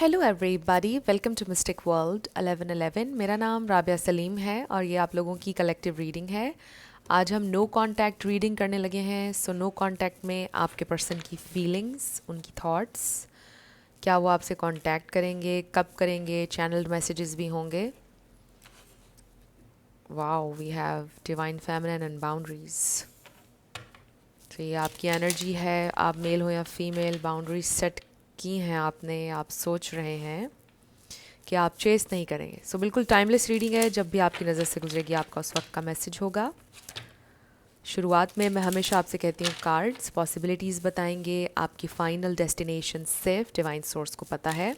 Hello everybody, welcome to mystic world 1111। मेरा नाम राबिया सलीम है और ये आप लोगों की कलेक्टिव रीडिंग है। आज हम नो कांटेक्ट रीडिंग करने लगे हैं। सो नो कांटेक्ट में आपके पर्सन की फीलिंग्स, उनकी थॉट्स, क्या वो आपसे कांटेक्ट करेंगे, कब करेंगे, चैनल्ड मैसेजेस भी होंगे। Wow, we have divine feminine and boundaries. तो ये आपकी एनर्जी है, आप मेल हो या फीमेल, बाउंड्रीज सेट की हैं आपने, आप सोच रहे हैं कि आप चेस नहीं करेंगे। सो बिल्कुल टाइमलेस रीडिंग है, जब भी आपकी नज़र से गुजरेगी आपका उस वक्त का मैसेज होगा। शुरुआत में मैं हमेशा आपसे कहती हूँ कार्ड्स पॉसिबिलिटीज़ बताएंगे, आपकी फाइनल डेस्टिनेशन सिर्फ डिवाइन सोर्स को पता है।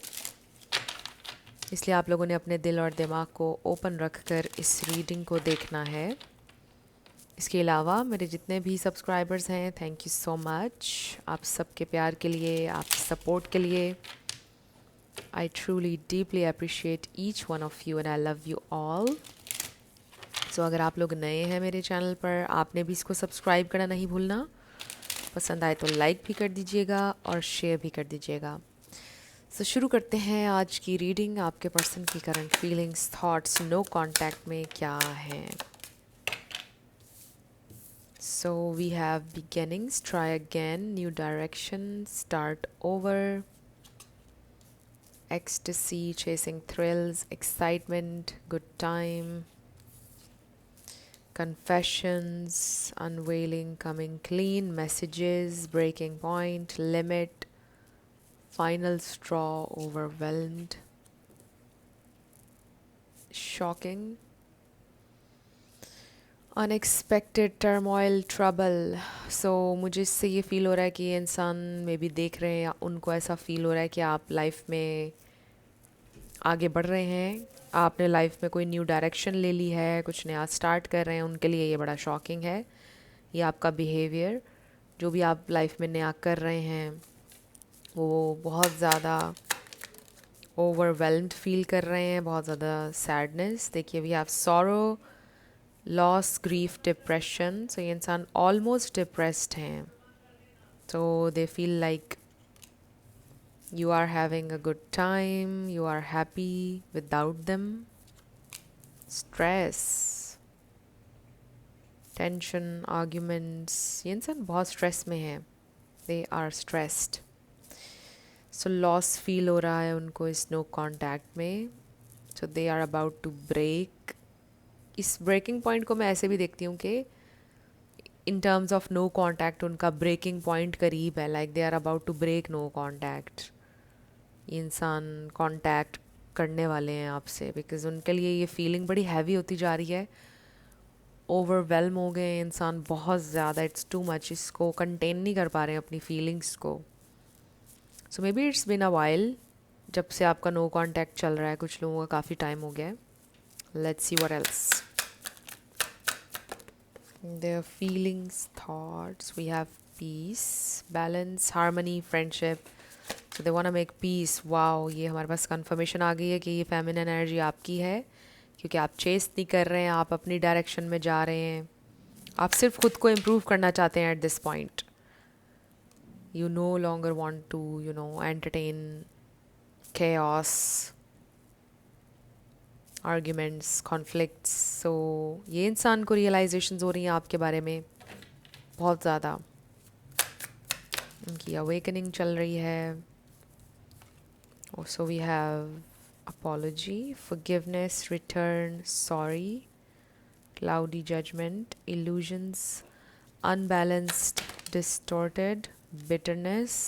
इसलिए आप लोगों ने अपने दिल और दिमाग को ओपन रख कर इस रीडिंग को देखना है। इसके अलावा मेरे जितने भी सब्सक्राइबर्स हैं, थैंक यू सो मच आप सबके प्यार के लिए, आपके सपोर्ट के लिए। I truly deeply appreciate each one of you and I love you all. So अगर आप लोग नए हैं मेरे चैनल पर, आपने भी इसको सब्सक्राइब करना नहीं भूलना। पसंद आए तो लाइक भी कर दीजिएगा और शेयर भी कर दीजिएगा। So शुरू करते हैं आज की रीडिंग। आपके पर्सन की current feelings, thoughts no contact में क्या हैं। So we have beginnings, try again, new direction, start over. Ecstasy, chasing thrills, excitement, good time, confessions, unveiling, coming clean, messages, breaking point, limit, final straw, overwhelmed, shocking, unexpected turmoil trouble. So मुझे इससे ये feel हो रहा है कि ये इंसान may be देख रहे हैं या उनको ऐसा फ़ील हो रहा है कि आप लाइफ में आगे बढ़ रहे हैं, आपने लाइफ में कोई न्यू डायरेक्शन ले ली है, कुछ नया स्टार्ट कर रहे हैं। उनके लिए ये बड़ा शॉकिंग है। ये आपका बिहेवियर, जो भी आप लाइफ में नया कर रहे हैं, वो बहुत ज़्यादा ओवरवेल्म्ड फील कर रहे हैं, बहुत ज़्यादा सैडनेस। देखिए we have sorrow, loss, grief, depression. So ये इंसान ऑलमोस्ट डिप्रेस्ड हैं। So they feel like you are having a good time, you are happy without them. Stress, tension, arguments, ये इंसान बहुत स्ट्रेस में है। They are stressed. So loss feel हो रहा है उनको इस नो कांटेक्ट में। So they are about to break. इस ब्रेकिंग पॉइंट को मैं ऐसे भी देखती हूँ कि in terms of no contact उनका ब्रेकिंग पॉइंट करीब है। Like they are about to break no contact. ये इंसान कांटेक्ट करने वाले हैं आपसे, बिकॉज उनके लिए ये फीलिंग बड़ी हैवी होती जा रही है। ओवरवेलम हो गए इंसान बहुत ज़्यादा, इट्स टू मच, इसको कंटेन नहीं कर पा रहे हैं अपनी फीलिंग्स को। So maybe it's been a while, जब से आपका नो कांटेक्ट चल रहा है, कुछ लोगों का काफ़ी टाइम हो गया है। Let's see what else. Their feelings, thoughts, we have peace, balance, harmony, friendship. So they want to make peace. Wow, ये हमारे पास कंफर्मेशन आ गई है कि ये फेमिनिन एनर्जी आपकी है, क्योंकि आप चेस नहीं कर रहे हैं, आप अपनी डायरेक्शन में जा रहे हैं। आप सिर्फ खुद को इम्प्रूव करना चाहते हैं at this point. You no longer want to entertain chaos, arguments, conflicts. So ये इंसान को रियलाइजेशंस हो रही हैं आपके बारे में बहुत ज़्यादा। उनकी अवेकनिंग चल रही है। So we have apology, forgiveness, return, sorry, cloudy judgment, illusions, unbalanced, distorted, bitterness।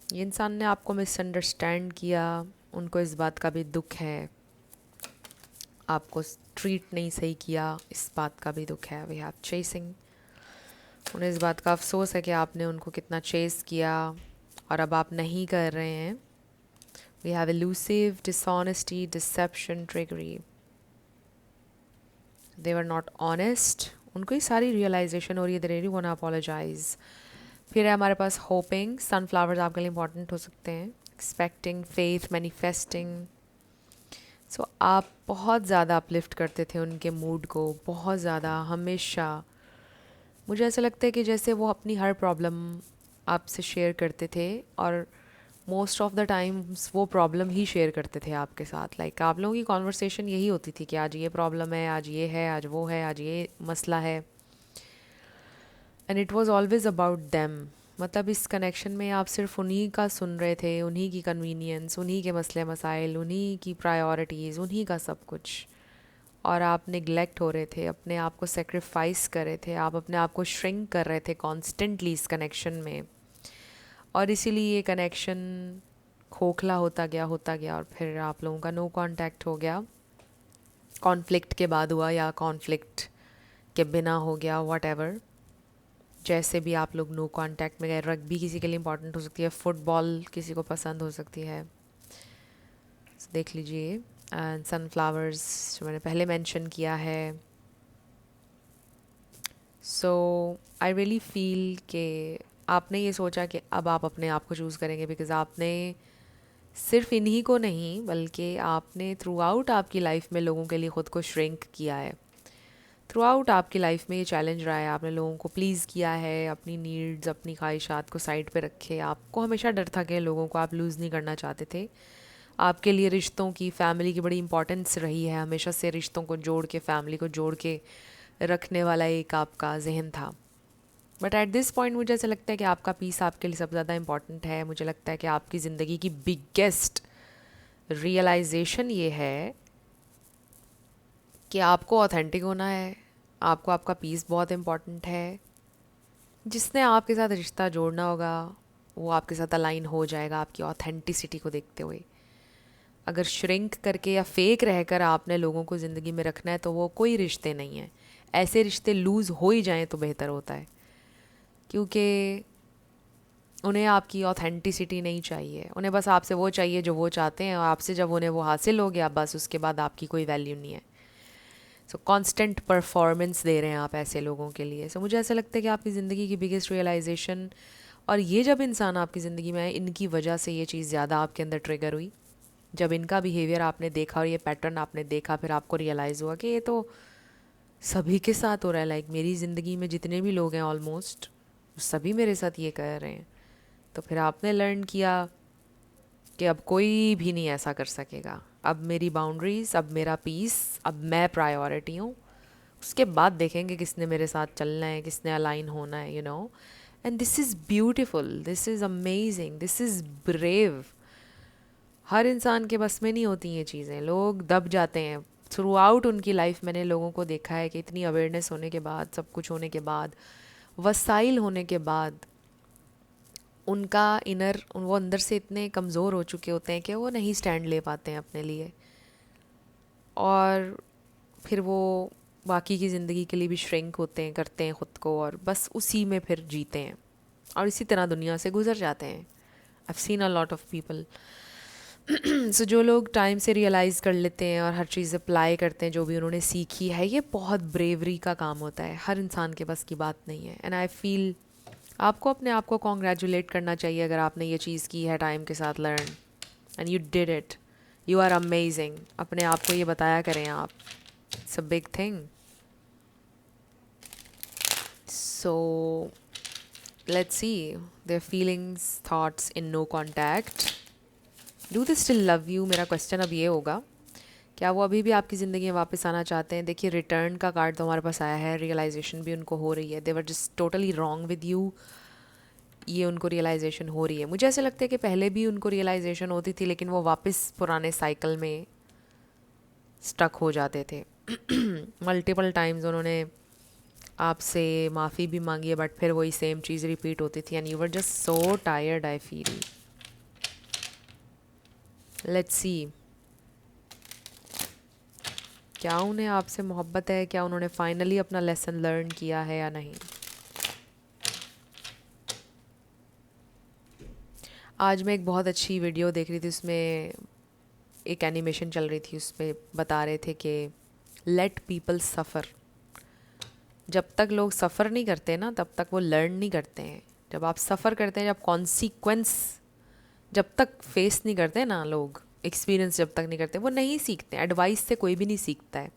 ये इंसान ने आपको मिसअंडरस्टैंड किया, उनको इस बात का भी दुख है। आपको ट्रीट नहीं सही किया, इस बात का भी दुख है। वी हैव चेसिंग, उन्हें इस बात का अफसोस है कि आपने उनको कितना चेस किया और अब आप नहीं कर रहे हैं। We have elusive, dishonesty, deception, trickery. They were not honest. उनको ये सारी रियलाइजेशन हो रही है। They really want to apologise. फिर है हमारे पास होपिंग, सनफ्लावर्स आपके लिए इंपॉर्टेंट हो सकते हैं। Expecting, faith, manifesting. सो आप बहुत ज़्यादा अपलिफ्ट करते थे उनके मूड को, बहुत ज़्यादा, हमेशा। मुझे ऐसा लगता है कि जैसे वो अपनी हर प्रॉब्लम आपसे शेयर करते थे और मोस्ट ऑफ द टाइम्स वो प्रॉब्लम ही शेयर करते थे आपके साथ। लाइक आप लोगों की कॉन्वर्सेशन यही होती थी कि आज ये प्रॉब्लम है, आज ये है, आज वो है, आज ये मसला है। And it was always about them. मतलब इस कनेक्शन में आप सिर्फ उन्हीं का सुन रहे थे, उन्हीं की कन्वीनियंस, उन्हीं के मसले मसाइल, उन्हीं की प्रायोरिटीज़, उन्हीं का सब कुछ। और आप निगलेक्ट हो रहे थे, अपने आप को सेक्रीफाइस कर रहे थे, आप अपने आप को श्रिंक कर रहे थे कॉन्स्टेंटली इस कनेक्शन में। और इसीलिए ये कनेक्शन खोखला होता गया और फिर आप लोगों का नो कांटेक्ट हो गया। कॉन्फ्लिक्ट के बाद हुआ या कॉन्फ्लिक्ट के बिना हो गया, व्हाटएवर, जैसे भी आप लोग नो कांटेक्ट में गए। रग्बी किसी के लिए इंपॉर्टेंट हो सकती है, फुटबॉल किसी को पसंद हो सकती है, so, देख लीजिए। एंड सनफ्लावर्स जो मैंने पहले मेंशन किया है। सो आई रियली फील कि आपने ये सोचा कि अब आप अपने आप को चूज़ करेंगे, बिकॉज़ आपने सिर्फ इन्हीं को नहीं बल्कि आपने थ्रू आउट आपकी लाइफ में लोगों के लिए ख़ुद को श्रिंक किया है। थ्रू आउट आपकी लाइफ में ये चैलेंज रहा है, आपने लोगों को प्लीज़ किया है, अपनी नीड्स, अपनी ख्वाहिशात को साइड पे रखे। आपको हमेशा डर था कि लोगों को आप लूज़ नहीं करना चाहते थे। आपके लिए रिश्तों की, फैमिली की बड़ी इंपॉर्टेंस रही है, हमेशा से रिश्तों को जोड़ के, फैमिली को जोड़ के रखने वाला एक आपका जहन था। बट एट दिस पॉइंट मुझे ऐसा लगता है कि आपका पीस आपके लिए सबसे ज़्यादा इंपॉर्टेंट है। मुझे लगता है कि आपकी ज़िंदगी की बिगेस्ट रियलाइजेशन ये है कि आपको ऑथेंटिक होना है, आपको आपका पीस बहुत इम्पॉर्टेंट है। जिसने आपके साथ रिश्ता जोड़ना होगा वो आपके साथ अलाइन हो जाएगा आपकी ऑथेंटिसिटी को देखते हुए। अगर श्रिंक करके या फेक रहकर आपने लोगों को ज़िंदगी में रखना है तो वो कोई रिश्ते नहीं है। ऐसे रिश्ते लूज़ हो ही जाएं तो बेहतर होता है, क्योंकि उन्हें आपकी ऑथेंटिसिटी नहीं चाहिए। उन्हें बस आपसे वो चाहिए जो वो चाहते हैं, और आपसे जब उन्हें वो हासिल हो गया बस उसके बाद आपकी कोई वैल्यू नहीं है। सो कॉन्स्टेंट परफॉर्मेंस दे रहे हैं आप ऐसे लोगों के लिए। सो मुझे ऐसा लगता है कि आपकी ज़िंदगी की बिगेस्ट रियलाइजेशन, और ये जब इंसान आपकी ज़िंदगी में आए इनकी वजह से ये चीज़ ज़्यादा आपके अंदर ट्रिगर हुई। जब इनका बिहेवियर आपने देखा और ये पैटर्न आपने देखा, फिर आपको रियलाइज़ हुआ कि ये तो सभी के साथ हो रहा है। लाइक मेरी ज़िंदगी में जितने भी लोग हैं ऑलमोस्ट सभी मेरे साथ ये कर रहे हैं। तो फिर आपने लर्न किया कि अब कोई भी नहीं ऐसा कर सकेगा। अब मेरी बाउंड्रीज, अब मेरा पीस, अब मैं प्रायोरिटी हूँ। उसके बाद देखेंगे किसने मेरे साथ चलना है, किसने अलाइन होना है, you know. And this is beautiful, this is amazing, this is brave. हर इंसान के बस में नहीं होती ये चीज़ें, लोग दब जाते हैं। थ्रू आउट उनकी लाइफ मैंने लोगों को देखा है कि इतनी अवेयरनेस होने के बाद, सब कुछ होने के बाद, वसाइल होने के बाद, उनका इनर, वो अंदर से इतने कमज़ोर हो चुके होते हैं कि वो नहीं स्टैंड ले पाते हैं अपने लिए, और फिर वो बाकी की ज़िंदगी के लिए भी श्रिंक होते हैं, करते हैं ख़ुद को, और बस उसी में फिर जीते हैं और इसी तरह दुनिया से गुजर जाते हैं। I have seen a lot of people. So जो लोग टाइम से रियलाइज़ कर लेते हैं और हर चीज़ अप्लाई करते हैं जो भी उन्होंने सीखी है, ये बहुत ब्रेवरी का काम होता है, हर इंसान के बस की बात नहीं है। एंड आई फील आपको अपने आप को कॉन्ग्रेचुलेट करना चाहिए अगर आपने ये चीज़ की है टाइम के साथ, learn, and you did it, you are amazing. अपने आप को ये बताया करें आप, it's a big thing. So let's see their feelings, thoughts in no contact. Do they still love you? मेरा क्वेश्चन अब ये होगा, क्या वो अभी भी आपकी ज़िंदगी में वापस आना चाहते हैं? देखिए रिटर्न का कार्ड तो हमारे पास आया है, रियलाइजेशन भी उनको हो रही है, they were just totally wrong with you, ये उनको रियलाइजेशन हो रही है। मुझे ऐसा लगता है कि पहले भी उनको रियलाइजेशन होती थी लेकिन वो वापस पुराने साइकिल में स्टक हो जाते थे। मल्टीपल टाइम्स उन्होंने आपसे माफ़ी भी मांगी है बट फिर वही सेम चीज़ रिपीट होती थी, and you were just so tired. I feel, let's see, क्या उन्हें आपसे मोहब्बत है? क्या उन्होंने फाइनली अपना लेसन लर्न किया है या नहीं? आज मैं एक बहुत अच्छी वीडियो देख रही थी, उसमें एक एनिमेशन चल रही थी, उसमें बता रहे थे कि लेट पीपल सफ़र। जब तक लोग सफ़र नहीं करते ना तब तक वो लर्न नहीं करते हैं। जब आप सफ़र करते हैं, जब कॉन्सिक्वेंस जब तक फेस नहीं करते ना लोग, एक्सपीरियंस जब तक नहीं करते, वो नहीं सीखते। एडवाइस से कोई भी नहीं सीखता है।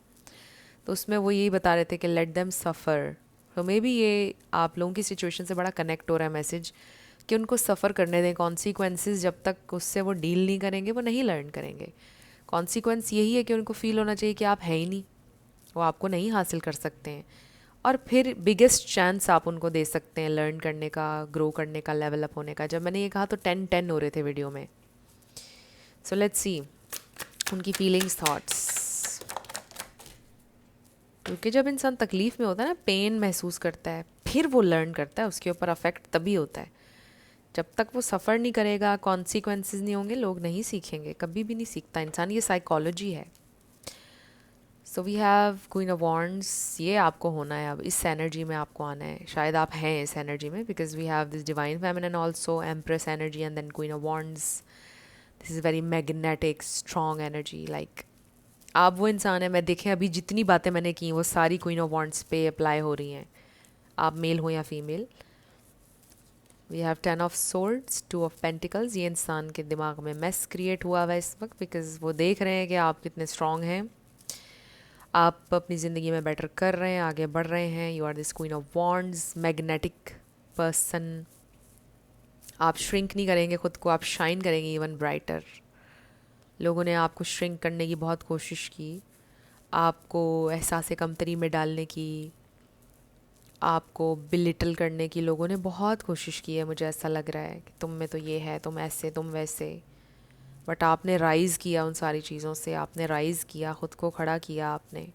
तो उसमें वो यही बता रहे थे कि लेट देम सफ़र। तो मे बी ये आप लोगों की सिचुएशन से बड़ा कनेक्ट हो रहा है मैसेज, कि उनको सफ़र करने दें। कॉन्सिक्वेंसेस जब तक उससे वो डील नहीं करेंगे वो नहीं लर्न करेंगे। कॉन्सिक्वेंस यही है कि उनको फील होना चाहिए कि आप हैं ही नहीं, वो आपको नहीं हासिल कर सकते हैं। और फिर बिगेस्ट चांस आप उनको दे सकते हैं लर्न करने का, ग्रो करने का, लेवल अप होने का। जब मैंने ये कहा तो 10-10 हो रहे थे वीडियो में। सो लेट्स सी उनकी फीलिंग्स, थॉट्स। क्योंकि जब इंसान तकलीफ़ में होता है ना, पेन महसूस करता है, फिर वो लर्न करता है, उसके ऊपर अफेक्ट तभी होता है। जब तक वो सफ़र नहीं करेगा, कॉन्सिक्वेंसेस नहीं होंगे, लोग नहीं सीखेंगे, कभी भी नहीं सीखता इंसान। ये साइकोलॉजी है। So we have queen of wands. ये आपको होना है, अब इस एनर्जी में आपको आना है। शायद आप हैं इस एनर्जी में, because we have this divine feminine also, empress energy and then queen of wands. This is very magnetic strong energy. Like आप वो इंसान है, मैं देखें अभी जितनी बातें मैंने की वो सारी क्वीन ऑफ वॉन्ड्स पे अप्लाई हो रही हैं, आप मेल हो या female. We have 10 of swords, 2 of pentacles. ये इंसान के दिमाग में मेस क्रिएट हुआ हुआ है इस वक्त, बिकॉज वो देख रहे हैं कि आप कितने स्ट्रॉन्ग हैं, आप अपनी ज़िंदगी में बेटर कर रहे हैं, आगे बढ़ रहे हैं। You are this queen of wands, magnetic person. आप श्रिंक नहीं करेंगे खुद को, आप शाइन करेंगे इवन ब्राइटर। लोगों ने आपको श्रिंक करने की बहुत कोशिश की, आपको एहसास कमतरी में डालने की, आपको बिलिटल करने की लोगों ने बहुत कोशिश की है। मुझे ऐसा लग रहा है कि तुम में तो ये है, तुम ऐसे, तुम वैसे। बट आपने राइज़ किया उन सारी चीज़ों से, आपने राइज़ किया, ख़ुद को खड़ा किया आपने।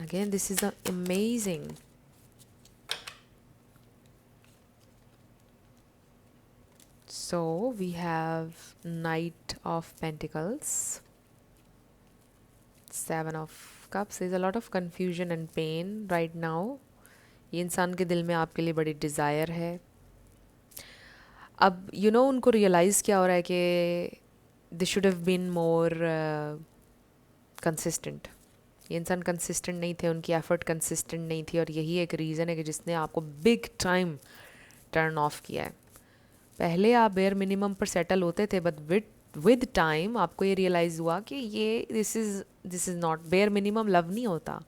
Again this is amazing. So we have knight of pentacles, 7 of cups. Is a lot of confusion and pain right now. ये इंसान के दिल में आपके लिए बड़ी डिज़ायर है। अब उनको रियलाइज़ क्या हो रहा है कि they should have been more consistent. ये इंसान कंसिस्टेंट नहीं थे, उनकी एफर्ट कंसिस्टेंट नहीं थी, और यही एक रीज़न है कि जिसने आपको बिग टाइम टर्न ऑफ किया है। पहले आप बेयर मिनिमम पर सेटल होते थे, बट विद टाइम आपको ये रियलाइज़ हुआ कि ये this is not bare minimum. Love नहीं होता,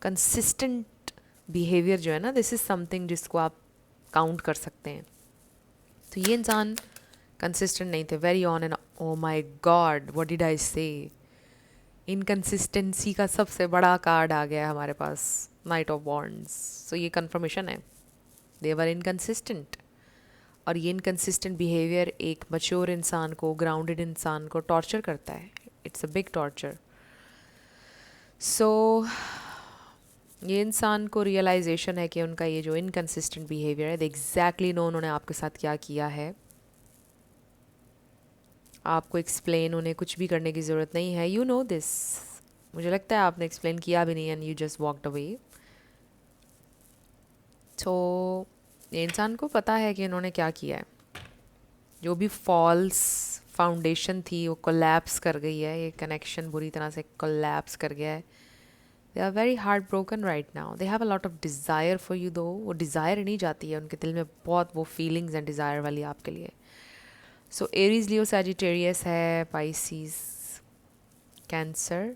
कंसिस्टेंट बिहेवियर जो है ना, दिस इज़ समथिंग जिसको आप काउंट कर सकते हैं। तो ये इंसान कंसिस्टेंट नहीं थे, very on and oh my god what did I say. Inconsistency का सबसे बड़ा कार्ड आ गया है हमारे पास, नाइट ऑफ वॉन्ड्स। सो ये कंफर्मेशन है, दे वर इनकंसिस्टेंट। और ये इनकंसिस्टेंट बिहेवियर एक मैच्योर इंसान को, ग्राउंडेड इंसान को टॉर्चर करता है। It's a big torture. So ये इंसान को रियलाइजेशन है कि उनका ये जो इनकंसिस्टेंट बिहेवियर है, एग्जैक्टली नो उन्होंने आपके साथ क्या किया है। आपको एक्सप्लेन उन्हें कुछ भी करने की ज़रूरत नहीं है, यू नो दिस। मुझे लगता है आपने एक्सप्लेन किया भी नहीं, and you just walked away. तो ये इंसान को पता है कि इन्होंने क्या किया है। जो भी फॉल्स फाउंडेशन थी वो कोलैप्स कर गई है, ये कनेक्शन बुरी तरह से कोलैप्स कर गया है। They are very heart broken right now, they have a lot of desire for you, though वो डिज़ायर नहीं जाती है उनके दिल में, बहुत वो फीलिंग्स एंड डिज़ायर वाली आपके लिए। सो एरीज, लियो, सैजिटेरियस है, पाइसीज, कैंसर,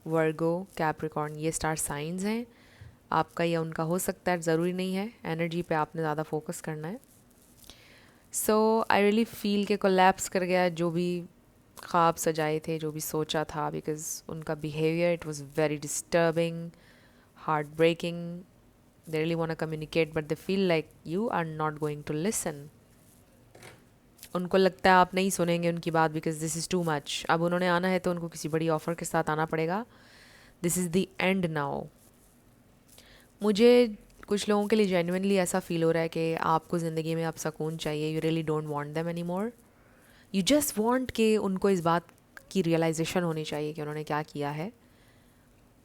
वर्गो, कैप्रिकॉर्न, ये स्टार साइंस हैं। आपका या उनका हो सकता है, ज़रूरी नहीं है। एनर्जी पे आपने ज़्यादा फोकस करना है। सो आई रियली फील के कोलैप्स कर गया जो भी ख्वाब सजाए थे, जो भी सोचा था, बिकॉज उनका behaviour it was very disturbing, heart breaking. They really want to communicate but they feel like you are not going to listen. उनको लगता है आप नहीं सुनेंगे उनकी बात, because this is too much. अब उन्होंने आना है तो उनको किसी बड़ी ऑफ़र के साथ आना पड़ेगा। This is the end now. मुझे कुछ लोगों के लिए जेन्युइनली ऐसा फील हो रहा है कि आपको ज़िंदगी में अब सुकून चाहिए। You really don't want them any more, you just want कि उनको इस बात की रियलाइजेशन होनी चाहिए कि उन्होंने क्या किया है,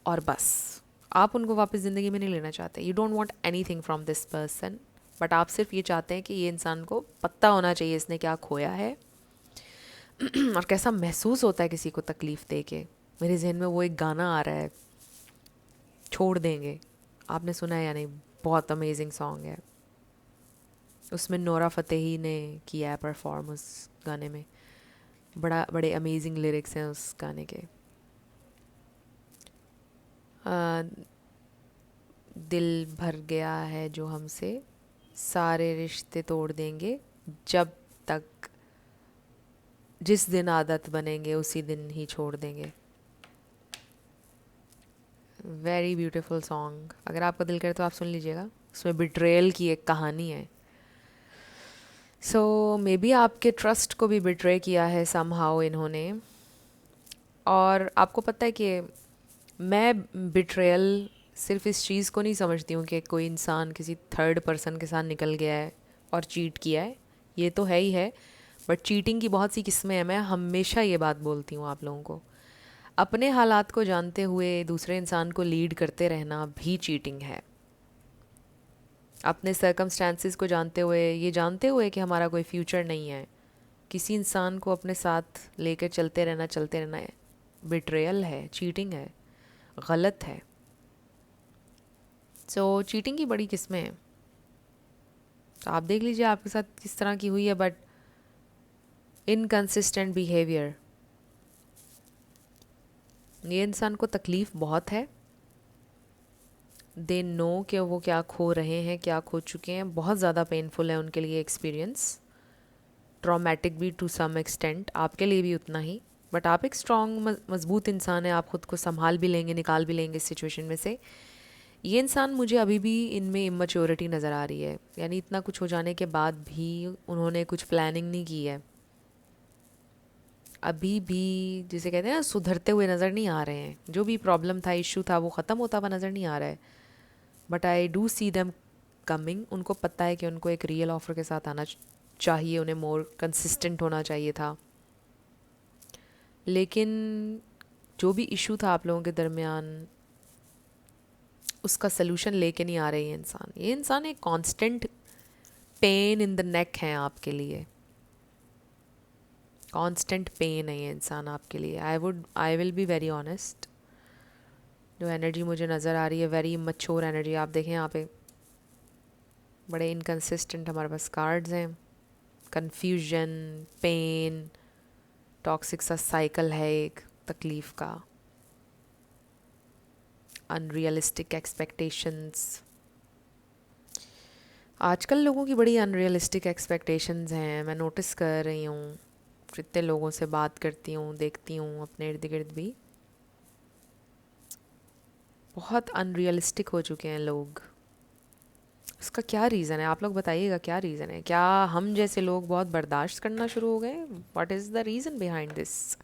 और बस आप उनको वापस ज़िंदगी में नहीं लेना चाहते। You don't want anything from this person, but आप सिर्फ ये चाहते हैं कि ये इंसान को पता होना चाहिए इसने क्या खोया है और कैसा महसूस होता है किसी को तकलीफ़ दे के। मेरे जहन में वो एक गाना आ रहा है, छोड़ देंगे, आपने सुना है या नहीं? बहुत अमेजिंग सॉन्ग है, उसमें नोरा फतेही ने किया है परफॉर्म उस गाने में। बड़े अमेजिंग लिरिक्स हैं उस गाने के। दिल भर गया है जो हमसे, सारे रिश्ते तोड़ देंगे, जब तक जिस दिन आदत बनेंगे उसी दिन ही छोड़ देंगे। वेरी ब्यूटीफुल सॉन्ग, अगर आपका दिल करे तो आप सुन लीजिएगा। उसमें बिट्रेयल की एक कहानी है। सो मे बी आपके ट्रस्ट को भी बिट्रे किया है समहाउ इन्होंने। और आपको पता है कि मैं बिट्रेयल सिर्फ इस चीज़ को नहीं समझती हूँ कि कोई इंसान किसी थर्ड पर्सन के साथ निकल गया है और चीट किया है, ये तो है ही है। बट चीटिंग की बहुत सी किस्में हैं। मैं हमेशा ये बात बोलती हूँ आप लोगों को, अपने हालात को जानते हुए दूसरे इंसान को लीड करते रहना भी चीटिंग है। अपने सर्कमस्टांसिस को जानते हुए, ये जानते हुए कि हमारा कोई फ्यूचर नहीं है, किसी इंसान को अपने साथ लेकर चलते रहना है, बिट्रेयल है, चीटिंग है, गलत है। सो चीटिंग की बड़ी किस्में हैं। तो आप देख लीजिए आपके साथ किस तरह की हुई है। बट इनकंसिस्टेंट बिहेवियर, ये इंसान को तकलीफ़ बहुत है। दे नो कि वो क्या खो रहे हैं, क्या खो चुके हैं। बहुत ज़्यादा पेनफुल है उनके लिए एक्सपीरियंस, ट्रॉमेटिक भी टू सम एक्सटेंट, आपके लिए भी उतना ही। बट आप एक स्ट्रॉन्ग मजबूत इंसान है, आप ख़ुद को संभाल भी लेंगे, निकाल भी लेंगे इस सिचुएशन में से। ये इंसान, मुझे अभी भी इनमें इमेच्योरिटी नज़र आ रही है। यानी इतना कुछ हो जाने के बाद भी उन्होंने कुछ प्लानिंग नहीं की है। अभी भी जिसे कहते हैं ना, सुधरते हुए नज़र नहीं आ रहे हैं। जो भी प्रॉब्लम था, इशू था, वो ख़त्म होता हुआ नज़र नहीं आ रहा है। But I do see them coming. उनको पता है कि उनको एक रियल ऑफर के साथ आना चाहिए, उन्हें मोर कंसिस्टेंट होना चाहिए था। लेकिन जो भी इशू था आप लोगों के दरमियान, उसका सलूशन लेके नहीं आ रहे ये इंसान। ये इंसान एक constant pain in the neck है आपके लिए, कांस्टेंट पेन है ये इंसान आपके लिए। I will be very honest, जो एनर्जी मुझे नज़र आ रही है, वेरी मच्योर एनर्जी। आप देखें यहाँ पे बड़े इनकंसिस्टेंट हमारे पास कार्ड्स हैं। कन्फ्यूजन, पेन, टॉक्सिक सा साइकिल है एक तकलीफ़ का, अनरियलिस्टिक एक्सपेक्टेशंस। आजकल लोगों की बड़ी अनरियलिस्टिक एक्सपेक्टेशंस हैं, मैं नोटिस कर रही हूँ। जितने लोगों से बात करती हूँ, देखती हूँ अपने इर्द गिर्द भी, बहुत अनरियलिस्टिक हो चुके हैं लोग। उसका क्या रीज़न है, आप लोग बताइएगा, क्या रीज़न है? क्या हम जैसे लोग बहुत बर्दाश्त करना शुरू हो गए? What is the reason behind this?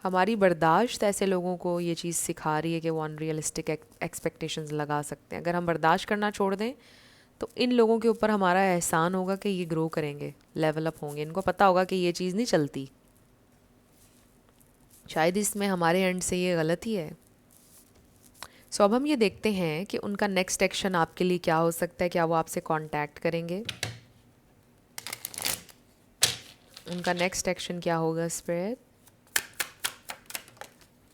हमारी बर्दाश्त ऐसे लोगों को ये चीज़ सिखा रही है कि वो अनरियलिस्टिक एक्सपेक्टेशंस लगा सकते हैं। अगर हम बर्दाश्त करना छोड़ दें तो इन लोगों के ऊपर हमारा एहसान होगा कि ये ग्रो करेंगे, लेवल अप होंगे। इनको पता होगा कि ये चीज़ नहीं चलती। शायद इसमें हमारे एंड से ये गलती है। सो अब हम ये देखते हैं कि उनका नेक्स्ट एक्शन आपके लिए क्या हो सकता है। क्या वो आपसे कांटेक्ट करेंगे? उनका नेक्स्ट एक्शन क्या होगा स्पिरिट?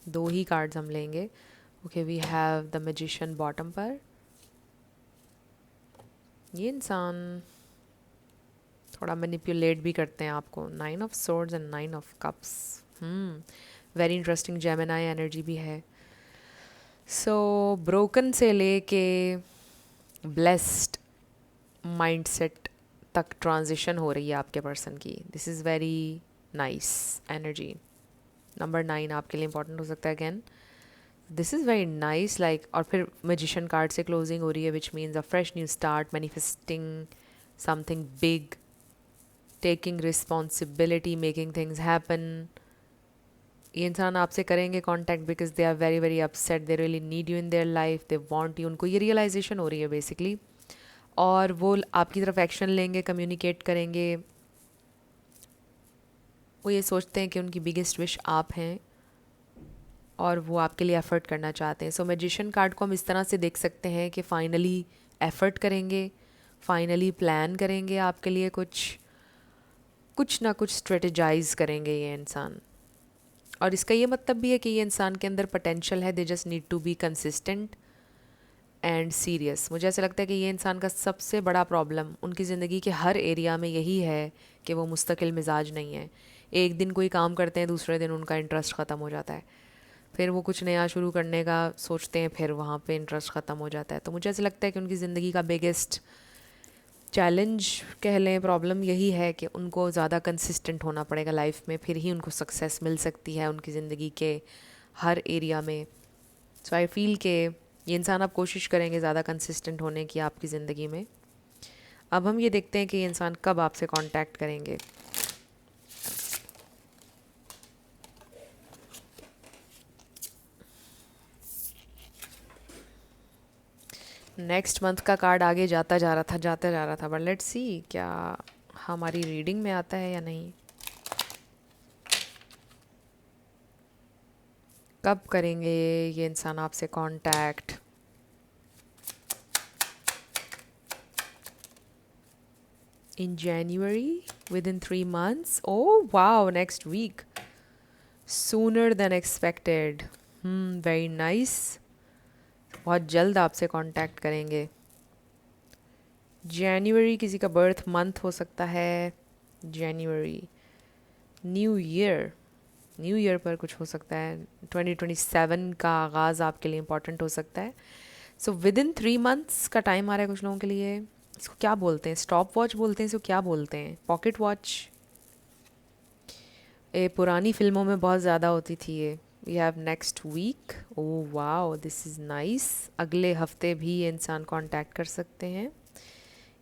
दो ही कार्ड्स हम लेंगे। Okay, we have the magician bottom पर। ये इंसान थोड़ा मैनिपुलेट भी करते हैं आपको। 9 of swords and 9 of cups. Very interesting Gemini energy भी है। सो ब्रोकन से लेके ब्लेस्ड माइंडसेट तक ट्रांजिशन हो रही है आपके पर्सन की। This is very nice energy. Number 9 आपके लिए इंपॉर्टेंट हो सकता है again. This is very nice like. और फिर मैजिशियन कार्ड से क्लोजिंग हो रही है, which means a fresh new start, manifesting something big, taking responsibility, making things happen. ये इंसान आपसे करेंगे contact because they are very very upset, they really need you in their life, they want you. उनको ये realisation हो रही है basically, और वो आपकी तरफ एक्शन लेंगे, कम्युनिकेट करेंगे। वो ये सोचते हैं कि उनकी बिगेस्ट विश आप हैं और वो आपके लिए एफ़र्ट करना चाहते हैं। सो मैजिशियन कार्ड को हम इस तरह से देख सकते हैं कि फाइनली एफ़र्ट करेंगे, फाइनली प्लान करेंगे आपके लिए, कुछ ना कुछ स्ट्रेटेजाइज करेंगे ये इंसान। और इसका ये मतलब भी है कि ये इंसान के अंदर पोटेंशियल है, they just need to be consistent and serious. मुझे ऐसा लगता है कि ये इंसान का सबसे बड़ा प्रॉब्लम उनकी ज़िंदगी के हर एरिया में यही है कि वो मुस्तकिल मिजाज नहीं है। एक दिन कोई काम करते हैं, दूसरे दिन उनका इंटरेस्ट ख़त्म हो जाता है, फिर वो कुछ नया शुरू करने का सोचते हैं, फिर वहाँ पे इंटरेस्ट ख़त्म हो जाता है। तो मुझे ऐसा लगता है कि उनकी ज़िंदगी का बिगेस्ट चैलेंज कह लें, प्रॉब्लम यही है कि उनको ज़्यादा कंसिस्टेंट होना पड़ेगा लाइफ में, फिर ही उनको सक्सेस मिल सकती है उनकी ज़िंदगी के हर एरिया में। सो आई फील कि ये इंसान आप कोशिश करेंगे ज़्यादा कंसिस्टेंट होने की आपकी ज़िंदगी में। अब हम ये देखते हैं कि ये इंसान कब आपसे कांटेक्ट करेंगे। नेक्स्ट मंथ का कार्ड आगे जाता जा रहा था, बट लेट्स सी क्या हमारी रीडिंग में आता है या नहीं। कब करेंगे ये इंसान आपसे contact? In January, within 3 months। Oh wow, next week, sooner than expected. Very nice. बहुत जल्द आपसे कांटेक्ट करेंगे। जनवरी किसी का बर्थ मंथ हो सकता है। जनवरी, न्यू ईयर पर कुछ हो सकता है। 2027 का आगाज़ आपके लिए इम्पॉर्टेंट हो सकता है। सो विद इन 3 months का टाइम आ रहा है कुछ लोगों के लिए। इसको क्या बोलते हैं? स्टॉप वॉच बोलते हैं इसको, क्या बोलते हैं? Pocket watch? ये पुरानी फिल्मों में बहुत ज़्यादा होती थी ये। We have next week. Oh wow, this is nice. अगले हफ्ते भी ये इंसान कांटेक्ट कर सकते हैं।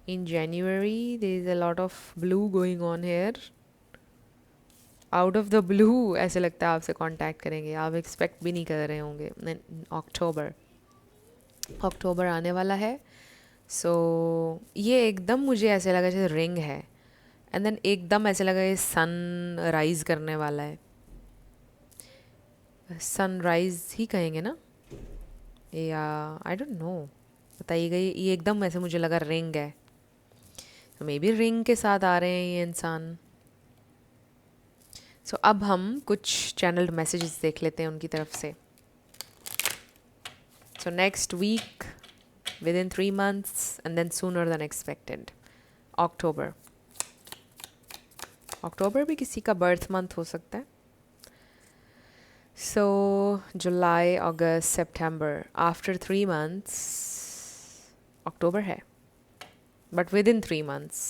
In January there is a lot of blue going on here. Out of the blue ऐसे लगता है आपसे कांटेक्ट करेंगे, आप एक्सपेक्ट भी नहीं कर रहे होंगे। अक्टूबर आने वाला है। सो ये एकदम मुझे ऐसे लगा जैसे रिंग है, एंड देन एकदम ऐसे लगा ये सन राइज करने वाला है। सनराइज ही कहेंगे ना, या आई डोंट नो, बताइएगा। ये एकदम ऐसे मुझे लगा रिंग है, तो मे बी रिंग के साथ आ रहे हैं ये इंसान। सो अब हम कुछ चैनल्ड मैसेजेस देख लेते हैं उनकी तरफ से। So next week, within 3 months, and then sooner than expected. October भी किसी का बर्थ मंथ हो सकता है। सो जुलाई, अगस्त, सितंबर, आफ्टर 3 months अक्टूबर है, बट विद इन 3 months।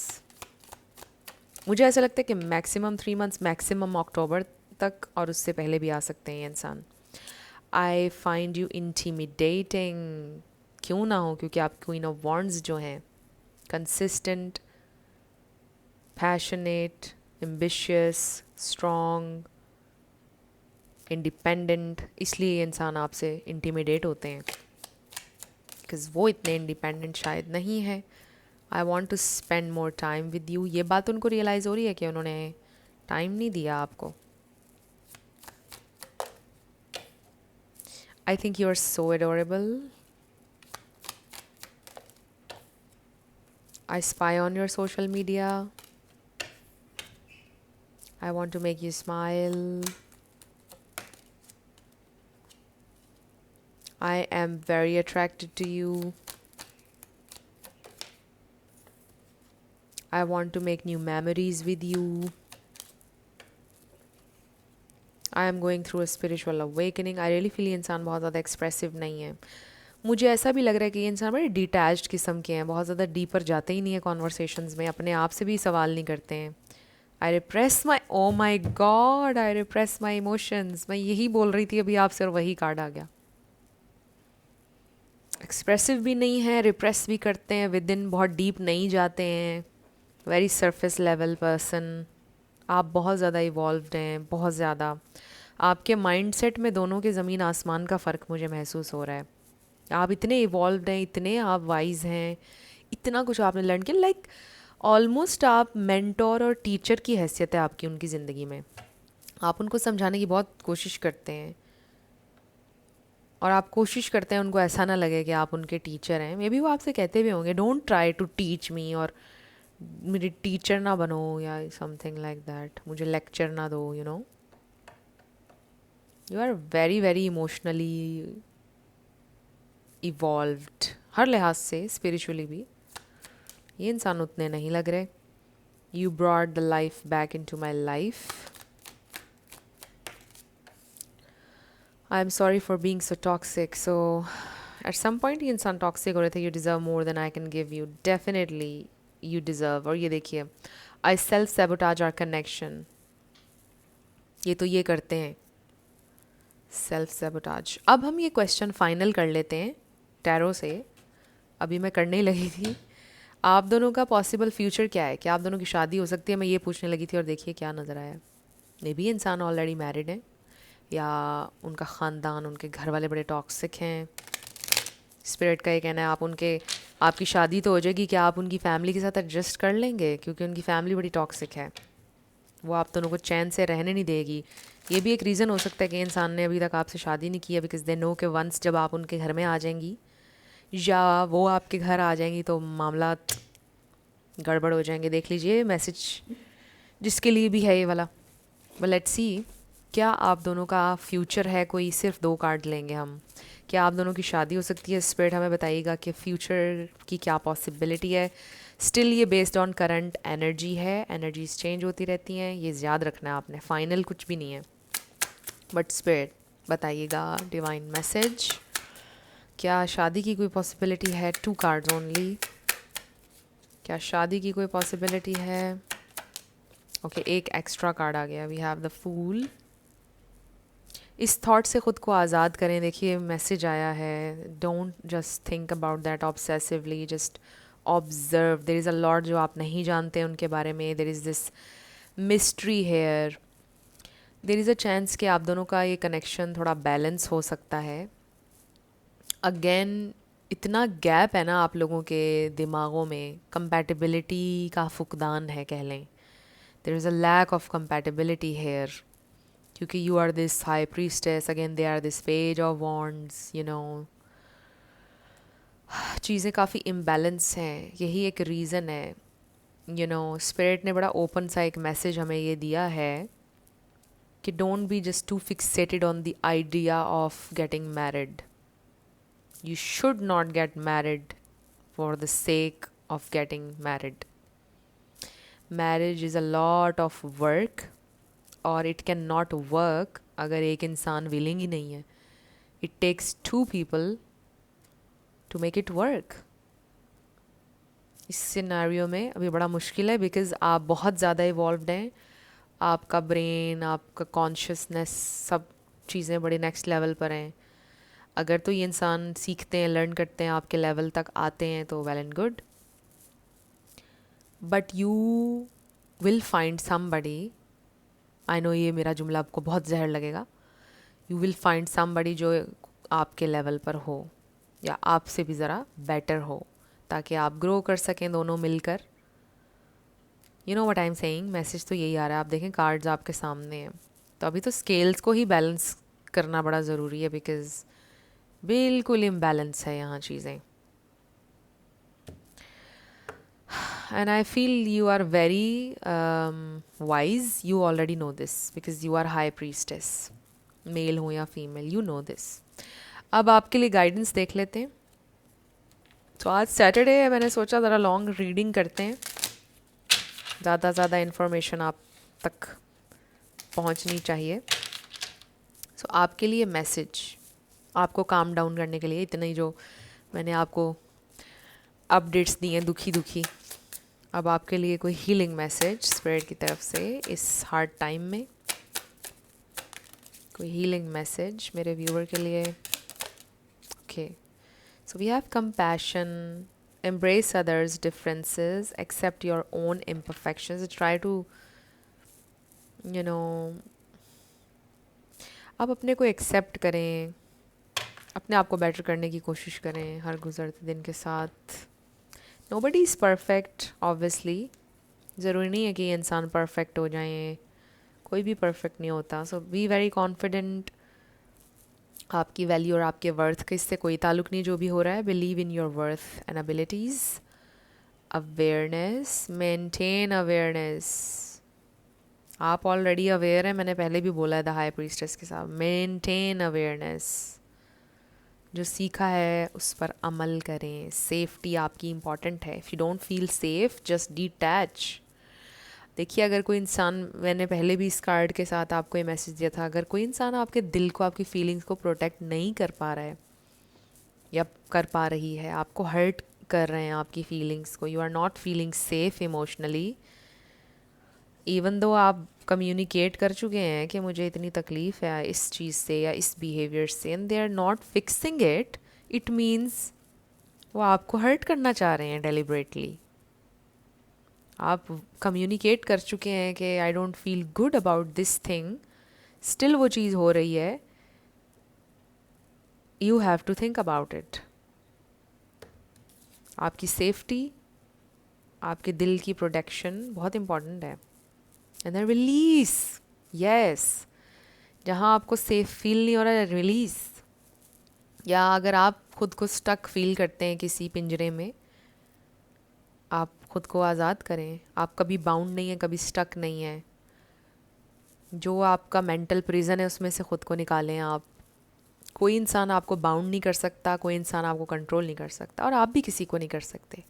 मुझे ऐसा लगता है कि मैक्सिमम 3 months, मैक्सिमम अक्टूबर तक, और उससे पहले भी आ सकते हैं ये इंसान। I find you intimidating. क्यों ना हो, क्योंकि आप क्वीन ऑफ वॉन्ड्स जो हैं, consistent, passionate, ambitious, strong, independent, इसलिए ये इंसान आपसे इंटीमिडेट होते हैं, बिकॉज वो इतने इंडिपेंडेंट शायद नहीं है। I want to spend more time with you. ये बात उनको रियलाइज़ हो रही है कि उन्होंने टाइम नहीं दिया आपको। I think you are so adorable. I spy on your social media. I want to make you smile. I am very attracted to you. I want to make new memories with you. I am going through a spiritual awakening. I really feel ये इंसान बहुत ज़्यादा expressive नहीं है। मुझे ऐसा भी लग रहा है कि ये इंसान बड़े डिटैच्ड किस्म के हैं, बहुत ज़्यादा डीपर जाते ही नहीं है कॉन्वर्सेशंस में, अपने आप से भी सवाल नहीं करते हैं। I repress my, oh my God, I repress my emotions. मैं यही बोल रही थी अभी आपसे और वही कार्ड आ गया। एक्सप्रेसिव भी नहीं है, रिप्रेस भी करते हैं, विद इन बहुत डीप नहीं जाते हैं, वेरी सरफेस लेवल पर्सन। आप बहुत ज़्यादा इवॉल्व्ड हैं, बहुत ज़्यादा। आपके माइंडसेट में दोनों के ज़मीन आसमान का फ़र्क मुझे महसूस हो रहा है। आप इतने इवॉल्व्ड हैं, इतने आप वाइज हैं, इतना कुछ आपने लर्न किया। लाइक ऑलमोस्ट आप मेंटोर और टीचर की हैसियत है आपकी उनकी ज़िंदगी में। आप उनको समझाने की बहुत कोशिश करते हैं, और आप कोशिश करते हैं उनको ऐसा ना लगे कि आप उनके टीचर हैं। मे बी वो आपसे कहते भी होंगे, don't try to teach me, और मेरी टीचर ना बनो, या समथिंग लाइक दैट, मुझे लेक्चर ना दो, you know. You are very very emotionally evolved, हर लिहाज से, स्पिरिचुअली भी। ये इंसान उतने नहीं लग रहे। You brought the life back in to my life. I am sorry for being so toxic. So at some point ये इंसान टॉक्सिक हो रहे थे। You deserve more than I can give you, definitely. you deserve. और ये देखिए, I self sabotage our connection. ये तो ये करते हैं, सेल्फ सेबोटाज. अब हम ये क्वेश्चन फाइनल कर लेते हैं टैरो से. अभी मैं करने ही लगी थी. आप दोनों का पॉसिबल फ्यूचर क्या है? क्या आप दोनों की शादी हो सकती है? मैं ये पूछने लगी थी और देखिए क्या नज़र आया. मे बी इंसान ऑलरेडी मैरिड है, या उनका ख़ानदान, उनके घर वाले बड़े टॉक्सिक हैं. स्पिरिट का ये कहना है आपकी शादी तो हो जाएगी, क्या आप उनकी फैमिली के साथ एडजस्ट कर लेंगे? क्योंकि उनकी फैमिली बड़ी टॉक्सिक है, वो आप दोनों को चैन से रहने नहीं देगी. ये भी एक रीज़न हो सकता है कि इंसान ने अभी तक आपसे शादी नहीं की है, बिकॉज दे नो कि वंस जब आप उनके घर में आ जाएंगी या वो आपके घर आ जाएंगी तो मामला गड़बड़ हो जाएंगे. देख लीजिए मैसेज जिसके लिए भी है ये वाला. वेल लेट्स सी, क्या आप दोनों का फ्यूचर है कोई? सिर्फ 2 कार्ड लेंगे हम. क्या आप दोनों की शादी हो सकती है? स्पिरिट हमें बताइएगा कि फ्यूचर की क्या पॉसिबिलिटी है. स्टिल ये बेस्ड ऑन करंट एनर्जी है, एनर्जीज चेंज होती रहती हैं, ये याद रखना है आपने. फाइनल कुछ भी नहीं है, बट स्पिरिट बताइएगा डिवाइन मैसेज. क्या शादी की कोई पॉसिबिलिटी है? 2 कार्ड्स ओनली. क्या शादी की कोई पॉसिबिलिटी है? ओके, एक एक्स्ट्रा कार्ड आ गया. We have the fool. इस थॉट से ख़ुद को आज़ाद करें. देखिए मैसेज आया है, don't just think about that obsessively, just observe. There is a lot जो आप नहीं जानते हैं उनके बारे में. There is this mystery here. There is a chance कि आप दोनों का ये कनेक्शन थोड़ा बैलेंस हो सकता है. अगेन इतना गैप है ना आप लोगों के दिमागों में, कंपैटिबिलिटी का फुकदान है कह लें. There is a lack of compatibility here, क्योंकि you are this high priestess, again they are this page of wands. You know, चीज़ें काफ़ी इम्बैलेंस हैं. यही एक रीज़न है. यू नो, स्पिरिट ने बड़ा ओपन सा एक मैसेज हमें ये दिया है कि don't be just too fixated on the idea of getting married. You should not get married for the sake of getting married. Marriage is a lot of work, और it cannot work अगर एक इंसान willing ही नहीं है. It takes 2 people to make it work. इस scenario में अभी बड़ा मुश्किल है, बिकॉज आप बहुत ज़्यादा इवॉल्व्ड हैं. आपका ब्रेन, आपका कॉन्शियसनेस, सब चीज़ें बड़े नेक्स्ट लेवल पर हैं. अगर तो ये इंसान सीखते हैं, लर्न करते हैं, आपके लेवल तक आते हैं तो well and good. But you will find somebody. I know ये मेरा जुमला आपको बहुत जहर लगेगा. यू विल फाइंड समबडी जो आपके लेवल पर हो या आपसे भी ज़रा बेटर हो, ताकि आप ग्रो कर सकें दोनों मिलकर. You know what I am saying. Message तो यही आ रहा है. आप देखें कार्ड्स आपके सामने हैं, तो अभी तो स्केल्स को ही बैलेंस करना बड़ा ज़रूरी है, बिकॉज़ बिल्कुल इम्बैलेंस है यहाँ चीज़ें. And I feel you are very wise. You already know this because you are high priestess, male हो या फीमेल, यू नो दिस. अब आपके लिए गाइडेंस देख लेते हैं. तो आज सैटरडे है, मैंने सोचा ज़रा लॉन्ग रीडिंग करते हैं, ज़्यादा इन्फॉर्मेशन आप तक पहुँचनी चाहिए. सो आपके लिए मैसेज, आपको काम डाउन करने के लिए, इतना ही जो मैंने आपको अपडेट्स दी हैं दुखी. अब आपके लिए कोई हीलिंग मैसेज स्पिरिट की तरफ से इस हार्ड टाइम में. कोई हीलिंग मैसेज मेरे व्यूअर के लिए. Okay, so we have compassion, embrace others' differences, accept your own imperfections, try to, you know, आप अपने को एक्सेप्ट करें, अपने आप को बेटर करने की कोशिश करें हर गुज़रते दिन के साथ. Nobody is perfect obviously. ज़रूरी नहीं है कि इंसान परफेक्ट हो जाए, कोई भी परफेक्ट नहीं होता. सो बी वेरी कॉन्फिडेंट. आपकी वैल्यू और आपके वर्थ का इससे कोई ताल्लुक़ नहीं जो भी हो रहा है. Believe in your worth and abilities. Awareness, maintain awareness. आप ऑलरेडी अवेयर हैं, मैंने पहले भी बोला है द हाई प्रीस्टेस के साथ. Maintain awareness. जो सीखा है उस पर अमल करें. सेफ्टी आपकी इम्पॉर्टेंट है. If you don't feel safe, just detach. देखिए, अगर कोई इंसान, मैंने पहले भी इस कार्ड के साथ आपको ये मैसेज दिया था, अगर कोई इंसान आपके दिल को, आपकी फीलिंग्स को प्रोटेक्ट नहीं कर पा रहा है या कर पा रही है, आपको हर्ट कर रहे हैं आपकी फीलिंग्स को, you are not feeling safe emotionally, even though आप कम्युनिकेट कर चुके हैं कि मुझे इतनी तकलीफ़ है इस चीज़ से या इस बिहेवियर से, and they are not fixing it, it means वो आपको हर्ट करना चाह रहे हैं डेलिबरेटली। आप कम्युनिकेट कर चुके हैं कि I don't feel good about this thing, still वो चीज़ हो रही है, you have to think about it. आपकी सेफ्टी, आपके दिल की प्रोटेक्शन बहुत इम्पॉर्टेंट है। एंड देन रिलीज, यस, जहाँ आपको सेफ फील नहीं हो रहा है रिलीज। या अगर आप खुद को स्टक फील करते हैं किसी पिंजरे में, आप खुद को आज़ाद करें। आप कभी बाउंड नहीं है, कभी स्टक नहीं है। जो आपका मेंटल प्रिजन है उसमें से खुद को निकालें आप। कोई इंसान आपको बाउंड नहीं कर सकता, कोई इंसान आपको कंट्रोल नहीं कर सकता, और आप भी किसी को नहीं कर सकते।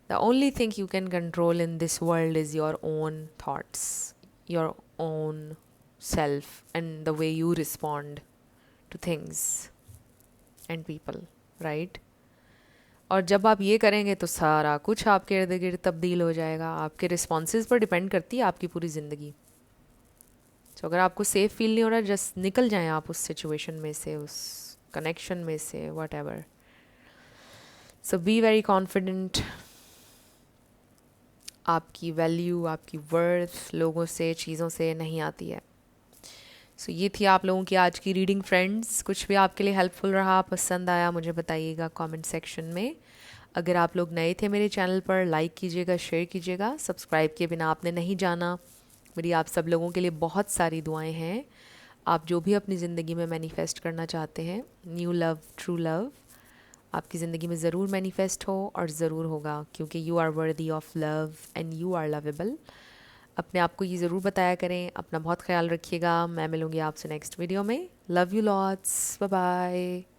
The only thing you can control in this world is your own thoughts, your own self, and the way you respond two things and people, right. और जब आप ये करेंगे तो सारा कुछ आपके इर्द गिर्द तब्दील हो जाएगा। आपके रिस्पॉन्सेज पर डिपेंड करती है आपकी पूरी ज़िंदगी। तो अगर आपको सेफ फील नहीं हो रहा, जस्ट निकल जाएं आप उस सिचुएशन में से, उस कनेक्शन में से, what ever. So be very confident. आपकी वैल्यू, आपकी वर्थ लोगों से, चीज़ों से नहीं आती है। सो ये थी आप लोगों की आज की रीडिंग फ्रेंड्स। कुछ भी आपके लिए हेल्पफुल रहा, पसंद आया, मुझे बताइएगा कमेंट सेक्शन में। अगर आप लोग नए थे मेरे चैनल पर, लाइक कीजिएगा, शेयर कीजिएगा। सब्सक्राइब किए बिना आपने नहीं जाना। मेरी आप सब लोगों के लिए बहुत सारी दुआएं हैं। आप जो भी अपनी ज़िंदगी में मैनिफेस्ट करना चाहते हैं, न्यू लव, ट्रू लव, आपकी ज़िंदगी में ज़रूर मैनिफेस्ट हो और ज़रूर होगा, क्योंकि you are worthy of love and you are lovable. अपने आप को ये ज़रूर बताया करें। अपना बहुत ख्याल रखिएगा। मैं मिलूँगी आपसे नेक्स्ट वीडियो में। Love you lots, bye bye.